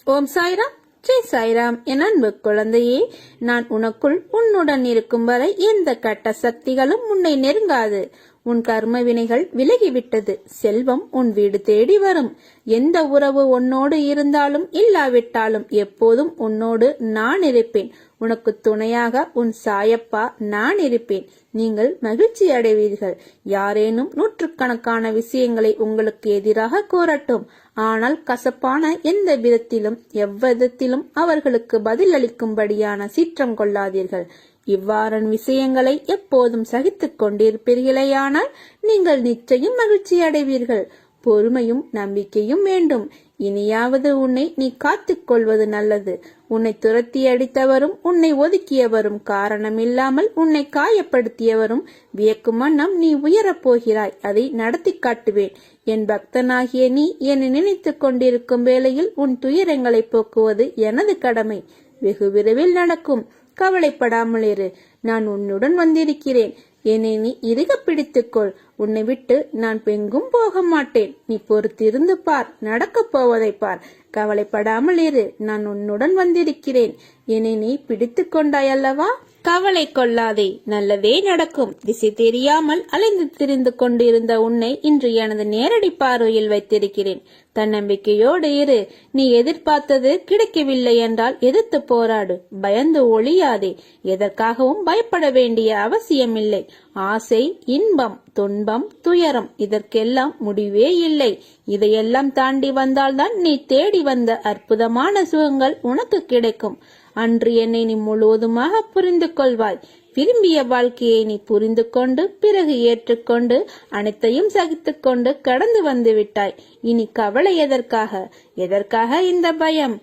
ஓம் சாய்ராம், ஜெய் சாய்ராம். என் அன்பு குழந்தையே, நான் உனக்குள் உன்னுடன் இருக்கும் வரை எந்த கட்ட சக்திகளும் உன்னை நெருங்காது. உன் கர்ம வினைகள் விலகிவிட்டது. செல்வம் உன் வீடு தேடி வரும். எந்த உறவு உன்னோடு இருந்தாலும் இல்லாவிட்டாலும் எப்போதும் உன்னோடு நான் இருப்பேன். உனக்கு துணையாக உன் சாயப்பா நான் இருப்பேன். நீங்கள் மகிழ்ச்சி அடைவீர்கள். யாரேனும் நூற்றுக்கணக்கான விஷயங்களை உங்களுக்கு எதிராக கூறட்டும், ஆனால் கசப்பான எந்த விதத்திலும் எவ்விதத்திலும் அவர்களுக்கு பதில் அளிக்கும்படியான சீற்றம் கொள்ளாதீர்கள். இவ்வாறான விஷயங்களை எப்போதும் சகித்துக் கொண்டிருப்பீர்களேயானால் நீங்கள் நிச்சயம் மகிழ்ச்சி அடைவீர்கள். பொறுமையும் நம்பிக்கையும் வேண்டும். இனியாவது உன்னை நீ காத்துக் கொள்வது நல்லது. உன்னை துரத்தி அடித்தவரும் உன்னை ஒதுக்கியவரும் காரணமில்லாமல் உன்னை காயப்படுத்தியவரும் வியக்கும் வண்ணம் நீ உயரப் போகிறாய். அதை நடத்தி காட்டுவேன். என் பக்தனாகிய நீ என்னை நினைத்துக் கொண்டிருக்கும் வேளையில் உன் துயரங்களை போக்குவது எனது கடமை. வெகு விரைவில் நடக்கும். கவலைப்படாமல் இரு. நான் உன்னுடன் வந்திருக்கிறேன். என்னை நீ இறுக பிடித்துக்கொள். உன்னை விட்டு நான் எங்கும் போக மாட்டேன். நீ பொறுத்திருந்து பார். நடக்கப் போவதை பார். கவலைப்படாமல் இரு. நான் உன்னுடன் வந்திருக்கிறேன். என்னை நீ பிடித்து கொண்டாய் அல்லவா? கவலை கொள்ளாதே, நல்லதே நடக்கும். திசை தெரியாமல் அலைந்து திரிந்து கொண்டிருந்த உன்னை இன்று எனது நேரடி பார்வையில் வைத்திருக்கிறேன். தன்னம்பிக்கையோடு இரு. நீ எதிர்பார்த்தது கிடைக்கவில்லை என்றால் எதிர்த்து போராடு. பயந்து ஒளியாதே. எதற்காகவும் பயப்பட வேண்டிய அவசியமில்லை. ஆசை, இன்பம், துன்பம், துயரம் இதற்கெல்லாம் முடிவே இல்லை. இதையெல்லாம் தாண்டி வந்தால்தான் நீ தேடி வந்த அற்புதமான சுகங்கள் உனக்கு கிடைக்கும். அன்று என்னை நீ முழுவதுமாக புரிந்து கொள்வாய். விரும்பிய வாழ்க்கையை நீ புரிந்து கொண்டு பிறகு ஏற்றுக்கொண்டு அனைத்தையும் சகித்துக் கொண்டு கடந்து வந்து விட்டாய். இனி கவலை எதற்காக? எதற்காக இந்த பயம்?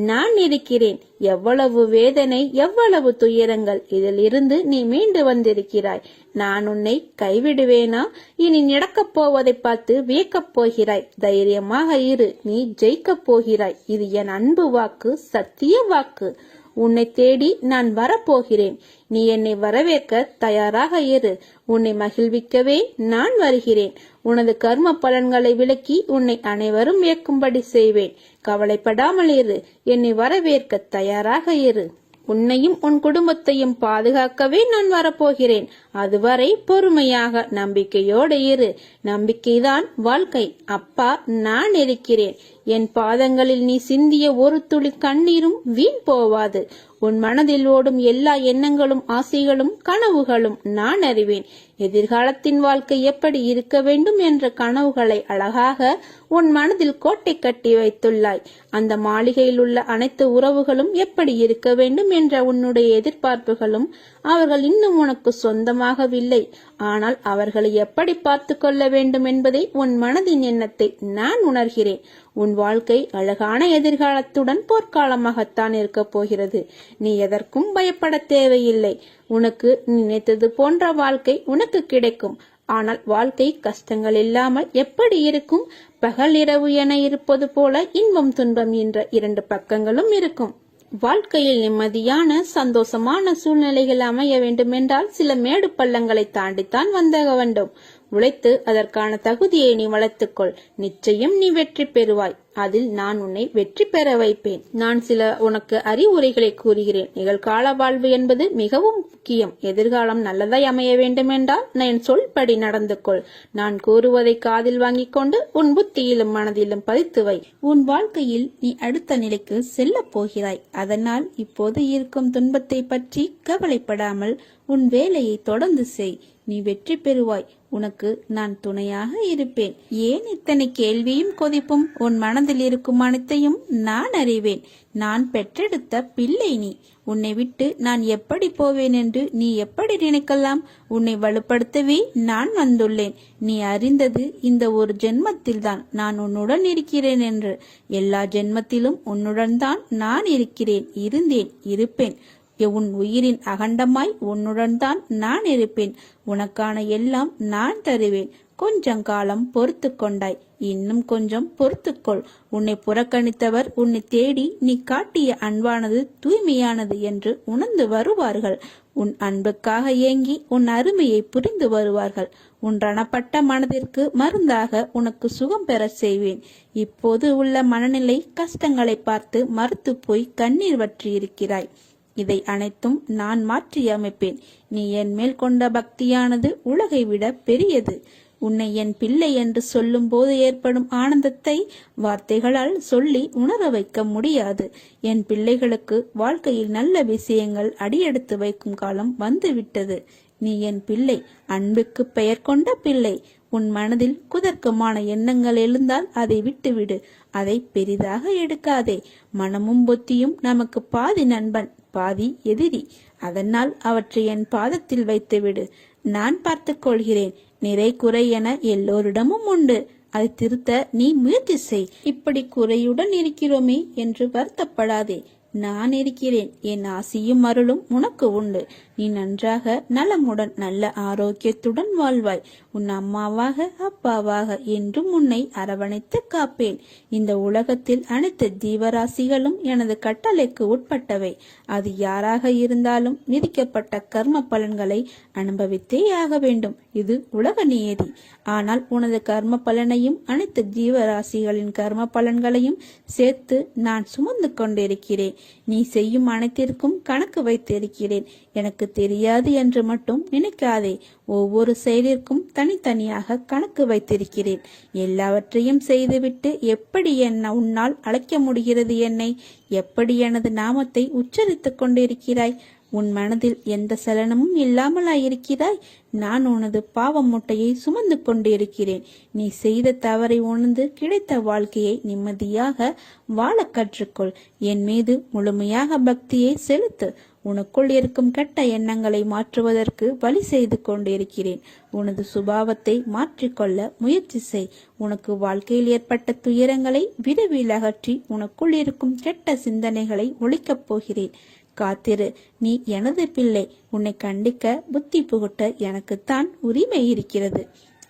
நான் இருக்கிறேன். எவ்வளவு வேதனை, எவ்வளவு துயரங்கள், இதில் இருந்து நீ மீண்டு வந்திருக்கிறாய். நான் உன்னை கைவிடுவேனா? இனி நடக்கப் போவதை பார்த்து வியக்கப் போகிறாய். தைரியமாக இரு. நீ ஜெயிக்கப் போகிறாய். இது என் அன்பு வாக்கு, சத்திய வாக்கு. உன்னை தேடி நான் வரப்போகிறேன். நீ என்னை வரவேற்க தயாராக இரு. உன்னை மகிழ்விக்கவே நான் வருகிறேன். உனது கர்ம பலன்களை விலக்கி உன்னை அனைவரும் வியக்கும்படி செய்வேன். கவலைப்படாமல் இரு. என்னை வரவேற்க தயாராக இரு. உன்னையும் உன் குடும்பத்தையும் பாதுகாக்கவே நான் வரப்போகிறேன். அதுவரை பொறுமையாக நம்பிக்கையோடு இரு. நம்பிக்கைதான் வாழ்க்கை. அப்பா நான் இருக்கிறேன். என் பாதங்களில் நீ சிந்திய ஒரு துளி கண்ணீரும் வீண் போவாது. உன் மனதில் ஓடும் எல்லா எண்ணங்களும், ஆசைகளும், கனவுகளும் நான் அறிவேன். எதிர்காலத்தின் வாழ்க்கை எப்படி இருக்க வேண்டும் என்ற கனவுகளை அழகாக உன் மனதில் கோட்டை கட்டி வைத்துள்ளாய். அந்த மாளிகையில் உள்ள அனைத்து உறவுகளும் எப்படி இருக்க வேண்டும் என்ற உன்னுடைய எதிர்பார்ப்புகளும் அவர்கள் இன்னும் உனக்கு சொந்தமாகவில்லை. ஆனால் அவர்களை எப்படி பார்த்து கொள்ள வேண்டும் என்பதை உன் மனதின் எண்ணத்தை நான் உணர்கிறேன். உன் வாழ்க்கை அழகான எதிர்காலத்துடன் போர்க்காலமாகத்தான் இருக்க போகிறது. நீ எதற்கும் பயப்பட தேவையில்லை. உனக்கு நினைத்தது போன்ற வாழ்க்கை உனக்கு கிடைக்கும். ஆனால் வாழ்க்கை கஷ்டங்கள் இல்லாமல் எப்படி இருக்கும்? பகல் இரவு என இருப்பது போல இன்பம் துன்பம் என்ற இரண்டு பக்கங்களும் இருக்கும். வாழ்க்கையில் நிம்மதியான சந்தோஷமான சூழ்நிலைகள் அமைய வேண்டுமென்றால் சில மேடு பள்ளங்களை தாண்டித்தான் வந்தாக வேண்டும். உழைத்து அதற்கான தகுதியை நீ வளர்த்துக்கொள். நிச்சயம் நீ வெற்றி பெறுவாய். அதில் நான் உன்னை வெற்றி பெற வைப்பேன். நான் சில உனக்கு அறிவுரைகளை கூறுகிறேன். நிகழ்கால வாழ்வு என்பது மிகவும் முக்கியம். எதிர்காலம் நல்லதாய் அமைய வேண்டுமென்றால் என் சொல்படி நடந்து கொள். நான் கூறுவதை காதில் வாங்கிக் கொண்டு உன் புத்தியிலும் மனதிலும் பதித்து வை. உன் வாழ்க்கையில் நீ அடுத்த நிலைக்கு செல்ல போகிறாய். அதனால் இப்போது இருக்கும் துன்பத்தை பற்றி கவலைப்படாமல் உன் வேலையை தொடர்ந்து செய். நீ வெற்றி பெறுவாய். உனக்கு நான் துணையாக இருப்பேன். ஏன் இத்தனை கேள்வியும் கொதிப்பும்? உன் மனதில் இருக்கும் அனைத்தையும் நான் அறிவேன். நான் பெற்றெடுத்த பிள்ளை நீ. உன்னை விட்டு நான் எப்படி போவேன் என்று நீ எப்படி நினைக்கலாம்? உன்னை வலுப்படுத்தவே நான் வந்துள்ளேன். நீ அறிந்தது இந்த ஒரு ஜென்மத்தில்தான் நான் உன்னுடன் இருக்கிறேன் என்று. எல்லா ஜென்மத்திலும் உன்னுடன் தான் நான் இருக்கிறேன், இருந்தேன், இருப்பேன். உன் உயிரின் அகண்டமாய் உன்னுடன் தான் நான் இருப்பேன். உனக்கான எல்லாம் நான் தருவேன். கொஞ்சம் காலம் பொறுத்து கொண்டாய், இன்னும் கொஞ்சம் பொறுத்துக்கொள். உன்னை புறக்கணித்தவர் உன்னை தேடி நீ காட்டிய அன்பானது தூய்மையானது என்று உணர்ந்து வருவார்கள். உன் அன்புக்காக ஏங்கி உன் அருமையை புரிந்து வருவார்கள். உன் ரணப்பட்ட மனதிற்கு மருந்தாக உனக்கு சுகம் பெற செய்வேன். இப்போது உள்ள மனநிலை கஷ்டங்களை பார்த்து மறுத்து போய் கண்ணீர் வற்றி இருக்கிறாய். இதை அனைத்தும் நான் மாற்றி அமைப்பேன். நீ என் மேல் கொண்ட பக்தியானது உலகை விட பெரியது. உன்னை என் பிள்ளை என்று சொல்லும் போது ஏற்படும் ஆனந்தத்தை வார்த்தைகளால் சொல்லி உணர வைக்க முடியாது. என் பிள்ளைகளுக்கு வாழ்க்கையில் நல்ல விஷயங்கள் அடியெடுத்து வைக்கும் காலம் வந்துவிட்டது. நீ என் பிள்ளை, அன்புக்கு பெயர் கொண்ட பிள்ளை. உன் மனதில் குதர்க்கமான எண்ணங்கள் எழுந்தால் அதை விட்டுவிடு. அதை பெரிதாக எடுக்காதே. மனமும் புத்தியும் நமக்கு பாதி நண்பன், பாதி எதிரி. அதனால் அவற்றை என் பாதத்தில் வைத்துவிடு. நான் பார்த்துக் கொள்கிறேன். நிறை குறை என எல்லோரிடமும் உண்டு. அதை திருத்த நீ முயற்சி செய். இப்படி குறையுடன் இருக்கிறோமே என்று வருத்தப்படாதே. நான் இருக்கிறேன். என் ஆசியும் அருளும் உனக்கு உண்டு. நீ நன்றாக நலமுடன் நல்ல ஆரோக்கியத்துடன் வாழ்வாய். உன் அம்மாவாக அப்பாவாக என்றும் உன்னை அரவணைத்து காப்பேன். இந்த உலகத்தில் அனைத்து ஜீவராசிகளும் எனது கட்டளைக்கு உட்பட்டவை. அது யாராக இருந்தாலும் விதிக்கப்பட்ட கர்ம பலன்களை அனுபவித்தே ஆக வேண்டும். இது உலக நியதி. ஆனால் உனது கர்ம பலனையும் அனைத்து ஜீவராசிகளின் கர்ம பலன்களையும் சேர்த்து நான் சுமந்து கொண்டிருக்கிறேன். நீ செய்யும் அனைத்திற்கும் கணக்கு வைத்திருக்கிறேன். எனக்கு தெரியாது என்று மட்டும் நினைக்காதே. ஒவ்வொரு செயலிற்கும் தனித்தனியாக கணக்கு வைத்திருக்கிறேன். எல்லாவற்றையும் செய்துவிட்டு எப்படி உன்னால் அழைக்க முடிகிறது? என்னை எப்படி எனது நாமத்தை உச்சரித்துக் கொண்டிருக்கிறாய்? உன் மனதில் எந்த சலனமும் இல்லாமலாயிருக்கிறாய்? நான் உனது பாவ மூட்டையை சுமந்து கொண்டிருக்கிறேன். நீ செய்த தவறை உணர்ந்து கிடைத்த வாழ்க்கையை நிம்மதியாக வாழ கற்றுக்கொள். என் மீது முழுமையாக பக்தியை செலுத்து. உனக்குள் இருக்கும் கெட்ட எண்ணங்களை மாற்றுவதற்கு வழி செய்து கொண்டிருக்கிறேன். உனது சுபாவத்தை மாற்றிக்கொள்ள முயற்சி செய். உனக்கு வாழ்க்கையில் ஏற்பட்ட துயரங்களை விரைவில் அகற்றி உனக்குள் இருக்கும் கெட்ட சிந்தனைகளை ஒழிக்கப் போகிறேன். காத்திரு. நீ எனது பிள்ளை. உன்னை கண்டிக்க புத்தி புகுட்ட எனக்குத்தான் உரிமை இருக்கிறது.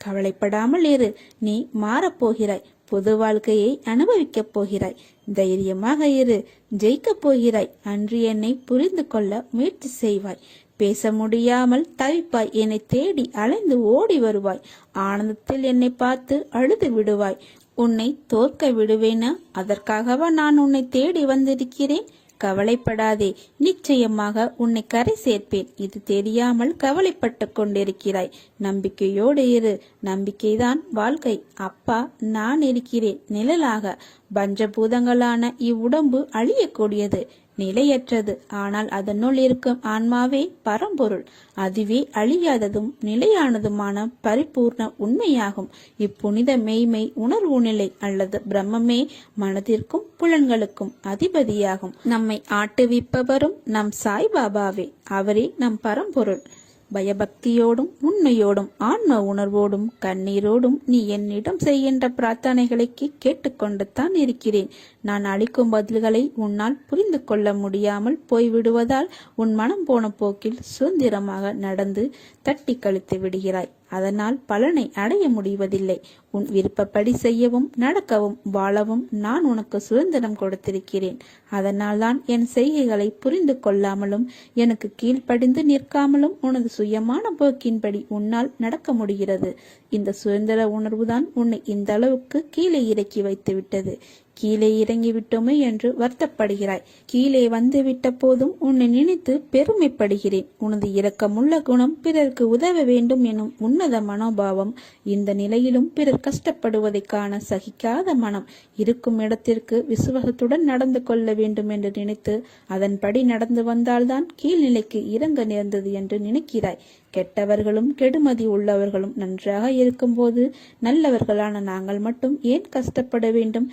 கவலைப்படாமல் இரு. நீ மாறப்போகிறாய். பொது வாழ்க்கையை அனுபவிக்கப் போகிறாய். தைரியமாக இரு. ஜெயிக்கப் போகிறாய். அன்று என்னை புரிந்து கொள்ள முயற்சி செய்வாய். பேச முடியாமல் தவிப்பாய். என்னை தேடி அலைந்து ஓடி வருவாய். ஆனந்தத்தில் என்னை பார்த்து அழுது விடுவாய். உன்னை தோற்க விடுவேனா? அதற்காகவா நான் உன்னை தேடி வந்திருக்கிறேன்? கவலைப்படாதே. நிச்சயமாக உன்னை கரை சேர்ப்பேன். இது தெரியாமல் கவலைப்பட்டு கொண்டிருக்கிறாய். நம்பிக்கையோடு இரு. நம்பிக்கைதான் வாழ்க்கை. அப்பா நான் இருக்கிறேன் நிழலாக. பஞ்சபூதங்களான இவ்வுடம்பு அழியக்கூடியது, நிலையற்றது. ஆனால் அதனுள் இருக்கும் ஆன்மாவே பரம்பொருள். அதுவே அழியாததும் நிலையானதுமான பரிபூர்ண உண்மையாகும். இப்புனித மெய்மை உணர்வு நிலை அல்லது பிரம்மமே மனதிற்கும் புலன்களுக்கும் அதிபதியாகும். நம்மை ஆட்டுவிப்பவரும் நம் சாய்பாபாவே. அவரே நம் பரம்பொருள். பயபக்தியோடும் உண்மையோடும் ஆன்ம உணர்வோடும் கண்ணீரோடும் நீ என்னிடம் செய்கின்ற பிரார்த்தனைகளுக்கு கேட்டுக்கொண்டு தான் இருக்கிறேன். நான் அளிக்கும் பதில்களை உன்னால் புரிந்து கொள்ள முடியாமல் போய்விடுவதால் உன் மனம் போன போக்கில் சுதந்திரமாக நடந்து தட்டி கழித்து விடுகிறாய். அதனால் பலனை அடைய முடிவதில்லை. உன் விருப்பப்படி செய்யவும் நடக்கவும் வாழவும் நான் உனக்கு சுதந்திரம் கொடுத்திருக்கிறேன். அதனால் தான் என் செய்கைகளை புரிந்து கொள்ளாமலும் எனக்கு கீழ்ப்படிந்து நிற்காமலும் உனது சுயமான போக்கின்படி உன்னால் நடக்க முடிகிறது. இந்த சுதந்திர உணர்வுதான் உன்னை இந்த அளவுக்கு கீழே இறக்கி வைத்து விட்டது. கீழே இறங்கி விட்டோமே என்று வருத்தப்படுகிறாய். கீழே வந்து விட்ட போதும் உன்னை நினைத்து பெருமைப்படுகிறேன். உனது இரக்கமுள்ள குணம், பிறருக்கு உதவ வேண்டும் எனும் உன்னத மனோபாவம், இந்த நிலையிலும் பிறர் கஷ்டப்படுவதை காண சகிக்காத மனம், இருக்கும் இடத்திற்கு விசுவாசத்துடன் நடந்து கொள்ள வேண்டும் என்று நினைத்து அதன்படி நடந்து வந்தால்தான் கீழ்நிலைக்கு இறங்க நேர்ந்தது என்று நினைக்கிறாய். கெட்டவர்களும் கெடுமதி உள்ளவர்களும் நன்றாக இருக்கும்போது நல்லவர்களான நாங்கள் மட்டும் ஏன் கஷ்டப்பட வேண்டும்?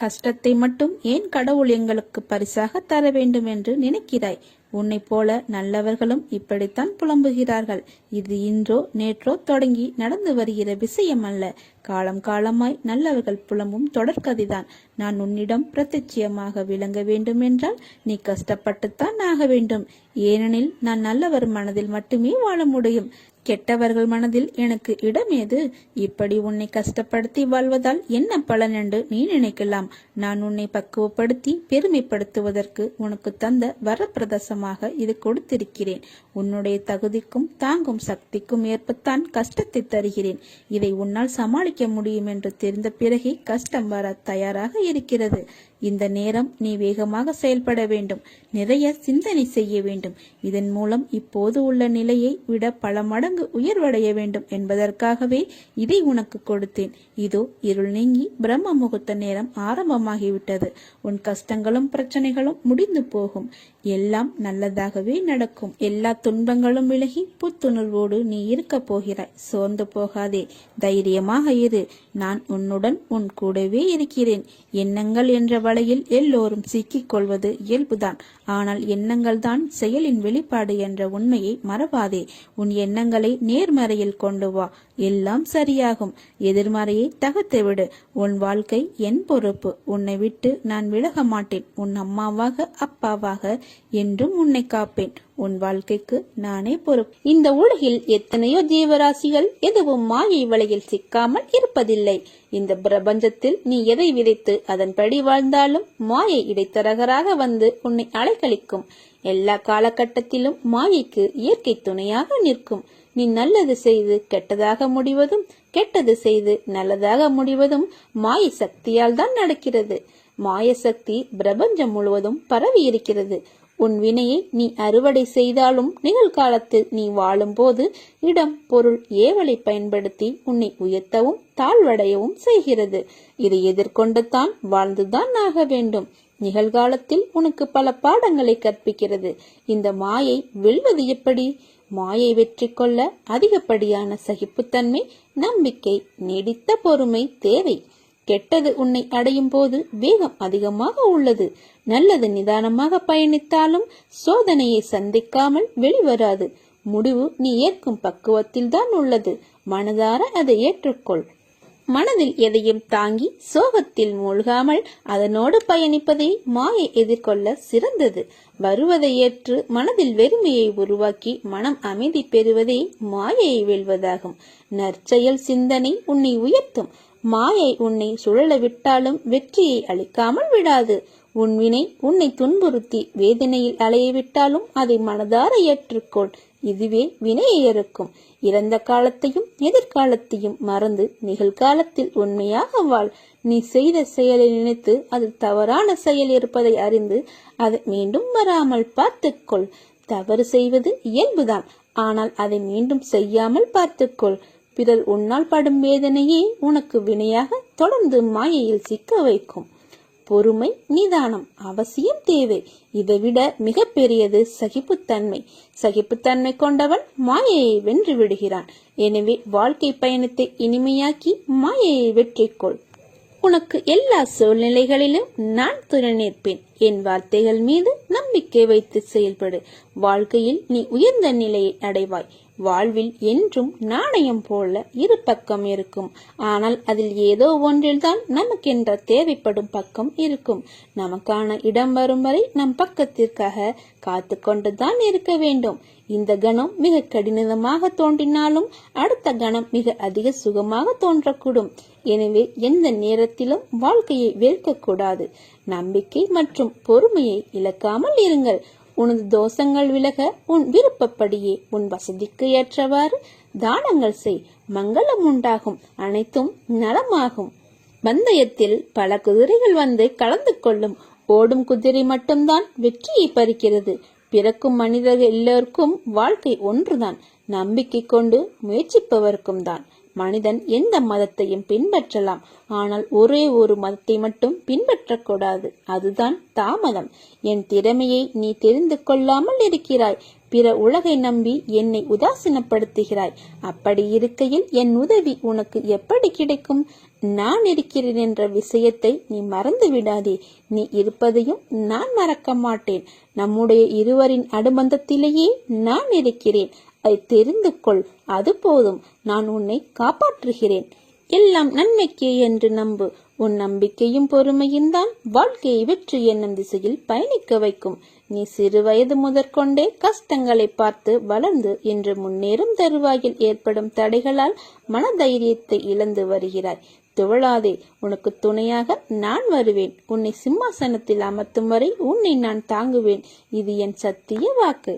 கஷ்டத்தை மட்டும் ஏன் கடவுள் எங்களுக்கு பரிசாக தர வேண்டும் என்று நினைக்கிறாய்? உன்னை போல நல்லவர்களும் இப்படித்தான் புலம்புகிறார்கள். இது இன்றோ நேற்றோ தொடங்கி நடந்து வருகிற விஷயம் அல்ல. காலம் காலமாய் நல்லவர்கள் புலம்பும் தொடர்கதைதான். நான் உன்னிடம் பிரத்யட்சியமாக விளங்க வேண்டும் என்றால் நீ கஷ்டப்பட்டுத்தான் ஆக வேண்டும். ஏனெனில் நான் நல்லவர் மனதில் மட்டுமே வாழ முடியும். கெட்டவர்கள் மனதில் எனக்கு இடமேது? இப்படி உன்னை கஷ்டப்படுத்தி வாழ்வதால் என்ன பலன் என்று நீ நினைக்கலாம். நான் உன்னை பக்குவப்படுத்தி பெருமைப்படுத்துவதற்கு உனக்கு தந்த வரப்பிரதசமாக இது கொடுத்திருக்கிறேன். உன்னுடைய தகுதிக்கும் தாங்கும் சக்திக்கும் ஏற்பத்தான் கஷ்டத்தை தருகிறேன். இதை உன்னால் சமாளிக்க முடியும் என்று தெரிந்த பிறகே கஷ்டம் வர தயாராக இருக்கிறது. இந்த நேரம் நீ வேகமாக செயல்பட வேண்டும். நிறைய சிந்தனை செய்ய வேண்டும். இதன் மூலம் இப்போது உள்ள நிலையை விட பல மடங்கு உயர்வடைய வேண்டும் என்பதற்காகவே இதை உனக்கு கொடுத்தேன். இதோ இருள் நீங்கி பிரம்ம முகூர்த்த நேரம் ஆரம்பமாகிவிட்டது. உன் கஷ்டங்களும் பிரச்சனைகளும் முடிந்து போகும். எல்லாம் நல்லதாகவே நடக்கும். எல்லா துன்பங்களும் விலகி புத்துணர்வோடு நீ இருக்க போகிறாய். சோர்ந்து போகாதே, தைரியமாக இரு. நான் உன்னுடன் உன் கூடவே இருக்கிறேன். எண்ணங்கள் என்ற வலையில் எல்லோரும் சிக்கிக் கொள்வது இயல்புதான். ஆனால் எண்ணங்கள் தான் செயலின் வெளிப்பாடு என்ற உண்மையை மறவாதே. உன் எண்ணங்களை நேர்மறையில் கொண்டு வா, எல்லாம் சரியாகும். எதிர்மறையை தகர்த்து விடு. உன் வாழ்க்கை என் பொறுப்பு. உன்னை விட்டு நான் விலக மாட்டேன். உன் அம்மாவாக அப்பாவாக என்றும் உன்னை காப்பேன். உன் வாழ்க்கைக்கு நானே பொறுப்பு. இந்த உலகில் எத்தனையோ ஜீவராசிகள் எதுவும் மாயை வலையில் சிக்காமல் இருப்பதில்லை. இந்த பிரபஞ்சத்தில் நீ எதை விதைத்து அதன்படி வாழ்ந்தாலும் மாயை இடைத்தரகராக வந்து உன்னை அலைக்கழிக்கும். எல்லா காலகட்டத்திலும் மாயைக்கு இயற்கை துணையாக நிற்கும். நீ நல்லது செய்து கெட்டதாக முடிவதும், கெட்டது செய்து நல்லதாக முடிவதும் மாய சக்தியால் தான் நடக்கிறது. மாய சக்தி பிரபஞ்சம் முழுவதும் பரவி இருக்கிறது. உன் வினையை நீ அறுவடை செய்தாலும் நிகழ்காலத்தில் நீ வாழும் போது இடம், பொருள், ஏவலை பயன்படுத்தி உன்னை உயர்த்தவும் தாழ்வடையவும் செய்கிறது. இதை எதிர்கொண்டு தான் வாழ்ந்துதான் ஆக வேண்டும். நிகழ்காலத்தில் உனக்கு பல பாடங்களை கற்பிக்கிறது. இந்த மாயை வெல்வது எப்படி? மாயை வெற்றி கொள்ள அதிகப்படியான சகிப்புத்தன்மை, நம்பிக்கை, நீடித்த பொறுமை தேவை. கெட்டது உன்னை அடையும் போது வேகம் அதிகமாக உள்ளது. நல்லது நிதானமாக பயணித்தாலும் சோதனையை சந்திக்காமல் வெளிவராது. முடிவு நீ ஏற்கும் பக்குவத்தில் தான் உள்ளது. மனதார அதை ஏற்றுக்கொள். மனதில் எதையும் தாங்கி சோகத்தில் மூழ்காமல் அதனோடு பயணிப்பதை மாயை எதிர்கொள்ள சிறந்தது. வருவதை ஏற்று மனதில் வெறுமையை உருவாக்கி மனம் அமைதி பெறுவதே மாயையை வெல்வதாகும். நற்செயல் சிந்தனை உன்னை உயர்த்தும். மாயை உன்னை சுழல விட்டாலும் வெற்றியை அளிக்காமல் விடாது. உன் வினை உன்னை துன்புறுத்தி வேதனையில் அலையவிட்டாலும் அதை மனதார ஏற்றுக்கொள். இதுவே வினையை அறுக்கும். இறந்த காலத்தையும் எதிர்காலத்தையும் மறந்து நிகழ்காலத்தில் உண்மையாக வாழ். நீ செய்த செயலை நினைத்து அது தவறான செயல் இருப்பதை அறிந்து அதை மீண்டும் வராமல் பார்த்துக்கொள். தவறு செய்வது இயல்புதான். ஆனால் அதை மீண்டும் செய்யாமல் பார்த்துக்கொள். பிறர் உன்னால் படும் வேதனையே உனக்கு வினையாக தொடர்ந்து மாயையில் சிக்க வைக்கும். பொறுமை, நிதானம் அவசியம் தேவை. இதைவிட மிக பெரியது சகிப்புத்தன்மை. சகிப்புத்தன்மை கொண்டவன் மாயையை வென்று விடுகிறான். எனவே வாழ்க்கை பயணத்தை இனிமையாக்கி மாயையை வெற்றிக்கொள். உனக்கு எல்லா சூழ்நிலைகளிலும் நான் துணை நிற்பேன். என் வார்த்தைகள் மீது நம்பிக்கை வைத்து செயல்படு. வாழ்க்கையில் நீ உயர்ந்த நிலையை அடைவாய். வாழ்வில் என்றும் நாணயம் போல இரு பக்கம் இருக்கும். ஆனால் அதில் ஏதோ ஒன்றில்தான் நமக்கென்ற தேவைப்படும் பக்கம் இருக்கும். நமக்கான இடம் வரும் வரை நம் பக்கத்திற்காக காத்து கொண்டுதான் இருக்க வேண்டும். இந்த கணம் மிக கடினமாக தோன்றினாலும் அடுத்த கணம் மிக அதிக சுகமாக தோன்றக்கூடும். எனவே எந்த நேரத்திலும் வாழ்க்கையை வெறுக்கக்கூடாது. நம்பிக்கை மற்றும் பொறுமையை இழக்காமல் இருங்கள். உனது தோஷங்கள் விலக உன் விருப்பப்படியே உன் வசதிக்கு ஏற்றவாறு தானங்கள் செய். மங்களம் உண்டாகும். அனைத்தும் நலமாகும். பந்தயத்தில் பல குதிரைகள் வந்து கலந்து கொள்ளும். ஓடும் குதிரை மட்டும்தான் வெற்றியை பறிக்கிறது. பிறக்கும் மனிதர்கள் எல்லோருக்கும் வாழ்க்கை ஒன்றுதான். நம்பிக்கை கொண்டு முயற்சிப்பவருக்கும் தான். மனிதன் எந்த மதத்தையும் பின்பற்றலாம். ஆனால் ஒரே ஒரு மதத்தை மட்டும் பின்பற்றக்கூடாது. அதுதான் தாமதம். என் திறமையை நீ தெரிந்து கொள்ளாமல் இருக்கிறாய். பிற உலகை நம்பி என்னை உதாசீனப்படுத்துகிறாய். அப்படி இருக்கையில் என் உதவி உனக்கு எப்படி கிடைக்கும்? நான் இருக்கிறேன் என்ற விஷயத்தை நீ மறந்து விடாதே. நீ இருப்பதையும் நான் மறக்க மாட்டேன். நம்முடைய இருவரின் அனுபந்தத்திலேயே நான் இருக்கிறேன். அதை தெரிந்து கொள். அது போதும். நான் உன்னை காப்பாற்றுகிறேன். எல்லாம் நன்மைக்கே என்று நம்பு. உன் நம்பிக்கையும் பொறுமையும் தான் வாழ்க்கையை வெற்றி என்னும் திசையில் பயணிக்க வைக்கும். நீ சிறு வயது முதற்கொண்டே கஷ்டங்களை பார்த்து வளர்ந்து இன்று முன்னேறும் தருவாயில் ஏற்படும் தடைகளால் மனதைரியத்தை இழந்து வருகிறாய். துவளாதே. உனக்கு துணையாக நான் வருவேன். உன்னை சிம்மாசனத்தில் அமர்த்தும் வரை உன்னை நான் தாங்குவேன். இது என் சத்திய வாக்கு.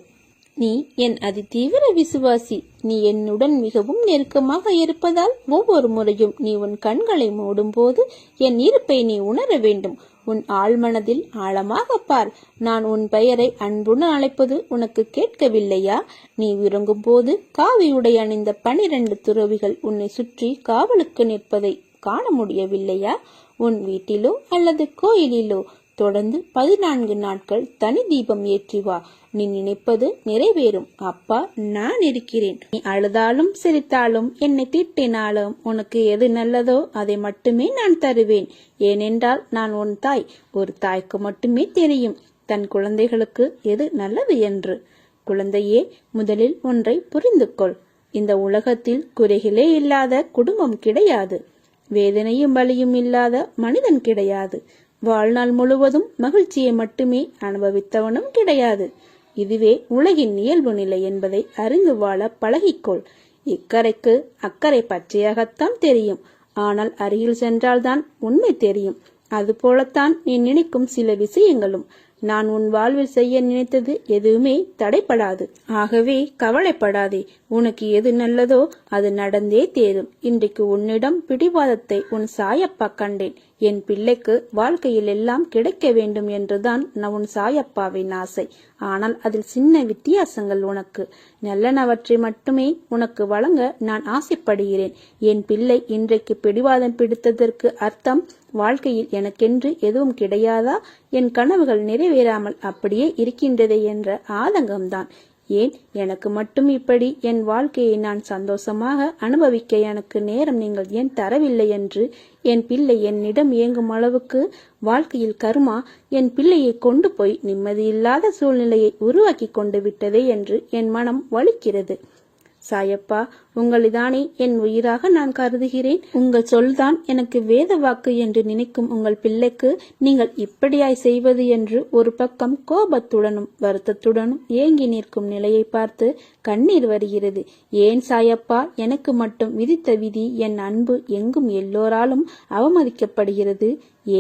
நீ என் அதிதீவிர விசுவாசி. நீ என்னுடன் மிகவும் நெருக்கமாக இருப்பதால் ஒவ்வொரு முறையும் நீ உன் கண்களை மூடும் போது என் இருப்பை நீ உணர வேண்டும். உன் ஆழ்மனதில் ஆழமாக பார். நான் உன் பெயரை அன்புடன் அழைப்பது உனக்கு கேட்கவில்லையா? நீ விரும்பும் போது காவி உடை அணிந்த 12 துறவிகள் உன்னை சுற்றி காவலுக்கு நிற்பதை காண முடியவில்லையா? உன் வீட்டிலோ அல்லது கோயிலிலோ தொடர்ந்து 14 நாட்கள் தனி தீபம் ஏற்றி வா. நீ நினைப்பது நிறைவேறும். அப்பா, நான் இருக்கிறேன். நீ அழுதாலும் சிரித்தாலும் என்னை திட்டினாலும் உனக்கு எது நல்லதோ அதை மட்டுமே நான் தருவேன். ஏனென்றால் நான் உன் தாய். ஒரு தாய்க்கு மட்டுமே தெரியும் தன் குழந்தைகளுக்கு எது நல்லது என்று. குழந்தையே, முதலில் ஒன்றை புரிந்து கொள். இந்த உலகத்தில் குறைகளே இல்லாத குடும்பம் கிடையாது. வேதனையும் வலியும் இல்லாத மனிதன் கிடையாது. வாழ்நாள் முழுவதும் மகிழ்ச்சியை மட்டுமே அனுபவித்தவனும் கிடையாது. இதுவே உலகின் இயல்பு நிலை என்பதை அறிந்து வாழ பழகிக்கொள். இக்கரைக்கு அக்கறை பச்சையாகத்தான் தெரியும். ஆனால் அருகில் சென்றால்தான் உண்மை தெரியும். அதுபோலத்தான் நீ நினைக்கும் சில விஷயங்களும். நான் உன் வாழ்வில் செய்ய நினைத்தது எதுவுமே தடைப்படாது. ஆகவே கவலைப்படாதே. உனக்கு எது நல்லதோ அது நடந்தே தேரும். இன்றைக்கு உன்னிடம் பிடிவாதத்தை உன் சாயப்பா கண்டேன். என் பிள்ளைக்கு வாழ்க்கையில் எல்லாம் கிடைக்க வேண்டும் என்றுதான் உன் சாயப்பாவின் ஆசை. ஆனால் அதில் சின்ன வித்தியாசங்கள். உனக்கு நல்லனவற்றை மட்டுமே உனக்கு வழங்க நான் ஆசைப்படுகிறேன். என் பிள்ளை இன்றைக்கு பிடிவாதம் பிடித்ததற்கு அர்த்தம் வாழ்க்கையில் எனக்கென்று எதுவும் கிடையாதா, என் கனவுகள் நிறைவேறாமல் அப்படியே இருக்கின்றதே என்ற ஆதங்கம்தான். ஏன் எனக்கு மட்டும் இப்படி என் வாழ்க்கையை நான் சந்தோஷமாக அனுபவிக்க எனக்கு நேரம் நீங்கள் ஏன் தரவில்லை என்று என் பிள்ளை என்னிடம் ஏங்கும் அளவுக்கு வாழ்க்கையில் கர்மா என் பிள்ளையை கொண்டு போய் நிம்மதியில்லாத சூழ்நிலையை உருவாக்கி கொண்டு விட்டதே என்று என் மனம் வலிக்கிறது. சாயப்பா, உங்களைதானே என் உயிராக நான் கருதுகிறேன். உங்கள் சொல்தான் எனக்கு வேத வாக்கு என்று நினைக்கும் உங்கள் பிள்ளைக்கு நீங்கள் இப்படியாய் செய்வது என்று ஒரு பக்கம் கோபத்துடனும் வருத்தத்துடனும் ஏங்கி நிற்கும் நிலையை பார்த்து கண்ணீர் வருகிறது. ஏன் சாயப்பா, எனக்கு மட்டும் விதித்த விதி என் அன்பு எங்கும் எல்லோராலும் அவமதிக்கப்படுகிறது?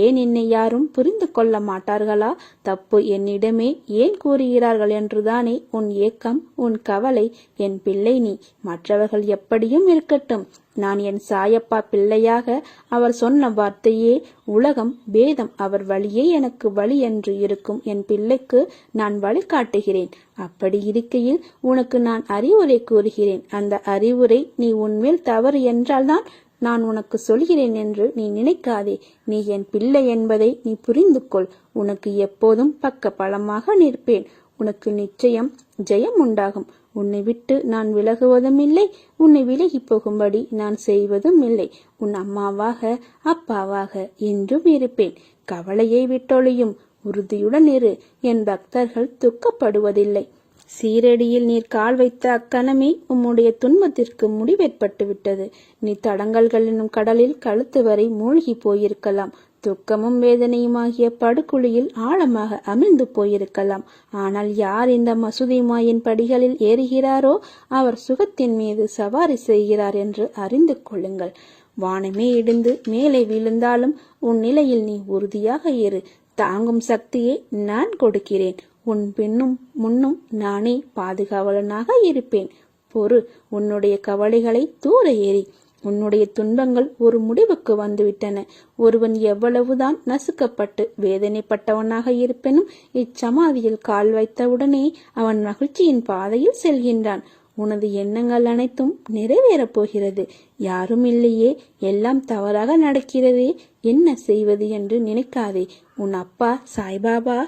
ஏன் என்னை யாரும் புரிந்து கொள்ள மாட்டார்களா? தப்பு என்னிடமே ஏன் கூறுகிறார்கள் என்றுதானே உன் ஏக்கம், உன் கவலை. என் பிள்ளை நீ. மற்றவர்கள் எப்படியும் இருக்கட்டும். நான் என் சாயப்பா பிள்ளையாக அவர் சொன்ன வார்த்தையே உலகம் பேதம். அவர் வழியே எனக்கு வழி என்று இருக்கும் என் பிள்ளைக்கு நான் வழிகாட்டுகிறேன். அப்படி இருக்கையில் உனக்கு நான் அறிவுரை கூறுகிறேன். அந்த அறிவுரை நீ உன்மேல் தவறு என்றால்தான் நான் உனக்கு சொல்கிறேன் என்று நீ நினைக்காதே. நீ என் பிள்ளை என்பதை நீ புரிந்து கொள். உனக்கு எப்போதும் பக்க பலமாக நிற்பேன். உனக்கு நிச்சயம் ஜெயம் உண்டாகும். உன்னை விட்டு நான் விலகுவதும் இல்லை. உன்னை விலகி போகும்படி நான் செய்வதும் இல்லை. உன் அம்மாவாக அப்பாவாக என்றும் இருப்பேன். கவலையை விட்டொழியும். உறுதியுடன் இரு. என் பக்தர்கள் துக்கப்படுவதில்லை. சீரடியில் நீர் கால் வைத்த அக்கணமே உம்முடைய துன்பத்திற்கு முடிவேற்பட்டு விட்டது. நீ தடங்கல்கள் என்னும் கடலில் கழுத்து வரை மூழ்கி போயிருக்கலாம். துக்கமும் வேதனையுமாகிய படுகுழியில் ஆழமாக அமிழ்ந்து போயிருக்கலாம். ஆனால் யார் இந்த மசூதி மாயின் படிகளில் ஏறுகிறாரோ அவர் சுகத்தின் மீது சவாரி செய்கிறார் என்று அறிந்து கொள்ளுங்கள். வானமே இடிந்து மேலே விழுந்தாலும் உன் நிலையில் நீ உறுதியாக இரு. தாங்கும் சக்தியை நான் கொடுக்கிறேன். உன் பின்னும் முன்னும் நானே பாதுகாவலனாக இருப்பேன். பொறு. உன்னுடைய கவலைகளை தூர ஏறி. உன்னுடைய துன்பங்கள் ஒரு முடிவுக்கு வந்துவிட்டன. ஒருவன் எவ்வளவுதான் நசுக்கப்பட்டு வேதனைப்பட்டவனாக இருப்பினும் இச்சமாதியில் கால் வைத்தவுடனே அவன் மகிழ்ச்சியின் பாதையில் செல்கின்றான். உனது எண்ணங்கள் அனைத்தும் நிறைவேறப் போகிறது. யாரும் இல்லையே, எல்லாம் தவறாக நடக்கிறதே, என்ன செய்வது என்று நினைக்காதே. உன் அப்பா சாய்பாபா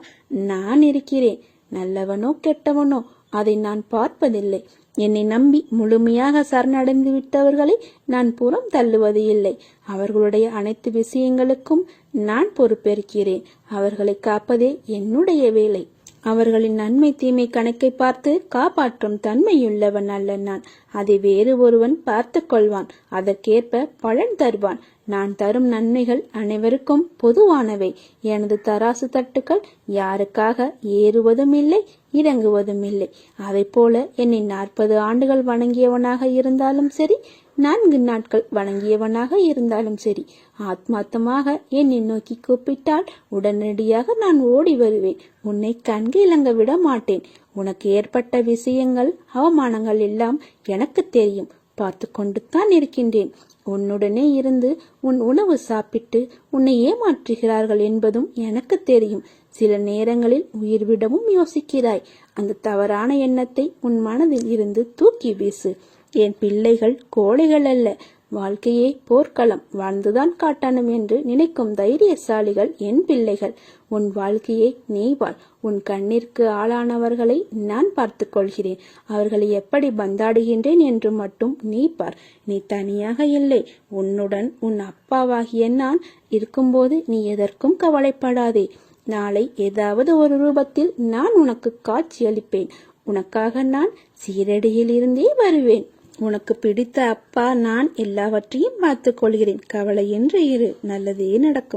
நான் இருக்கிறேன். நல்லவனோ கெட்டவனோ அதை நான் பார்ப்பதில்லை. என்னை நம்பி முழுமையாக சரணடைந்து விட்டவர்களை நான் புறம் தள்ளுவது இல்லை. அவர்களுடைய அனைத்து விஷயங்களுக்கும் நான் பொறுப்பேற்கிறேன். அவர்களை காப்பதே என்னுடைய வேலை. அவர்களின் நன்மை தீமை கணக்கை பார்த்து காப்பாற்றும் தன்மையுள்ளவன் அல்ல நான். அதை வேறு ஒருவன் பார்த்து கொள்வான். அதற்கேற்ப பலன் தருவான். நான் தரும் நன்மைகள் அனைவருக்கும் பொதுவானவை. எனது தராசு தட்டுக்கள் யாருக்காக ஏறுவதும் இல்லை, இறங்குவதும் இல்லை. அதை போல என்னை 40 ஆண்டுகள் வணங்கியவனாக இருந்தாலும் சரி, 4 நாட்கள் வணங்கியவனாக இருந்தாலும் சரி, ஆத்மார்த்தமாக என்னை நோக்கி கூப்பிட்டால் உடனடியாக நான் ஓடி வருவேன். உன்னை கண்கிலங்க விட மாட்டேன். உனக்கு ஏற்பட்ட விஷயங்கள், அவமானங்கள் எல்லாம் எனக்கு தெரியும். பார்த்து கொண்டுதான் இருக்கின்றேன். உன்னுடனே இருந்து உன் உணவு சாப்பிட்டு உன்னை ஏமாற்றுகிறார்கள் என்பதும் எனக்கு தெரியும். சில நேரங்களில் உயிர் விடவும் யோசிக்கிறாய். அந்த தவறான எண்ணத்தை உன் மனதில் இருந்து தூக்கி வீசு. என் பிள்ளைகள் கோழைகள் அல்ல. வாழ்க்கையே போர்க்களம், வாழ்ந்துதான் காட்டணும் என்று நினைக்கும் தைரியசாலிகள் என் பிள்ளைகள். உன் வாழ்க்கையை நீ வாழ். உன் கண்ணிற்கு ஆளானவர்களை நான் பார்த்து கொள்கிறேன். அவர்களை எப்படி பந்தாடுகின்றேன் என்று மட்டும் நீ பார். நீ தனியாக இல்லை. உன்னுடன் உன் அப்பாவாகிய நான் இருக்கும்போது நீ எதற்கும் கவலைப்படாதே. நாளை ஏதாவது ஒரு ரூபத்தில் நான் உனக்கு காட்சி அளிப்பேன். உனக்காக நான் சீரடியில் இருந்தே வருவேன். உனக்கு பிடித்த அப்பா நான் எல்லாவற்றையும் பார்த்துக் கொள்கிறேன். கவலையின்றி இரு. நல்லதே நடக்கும்.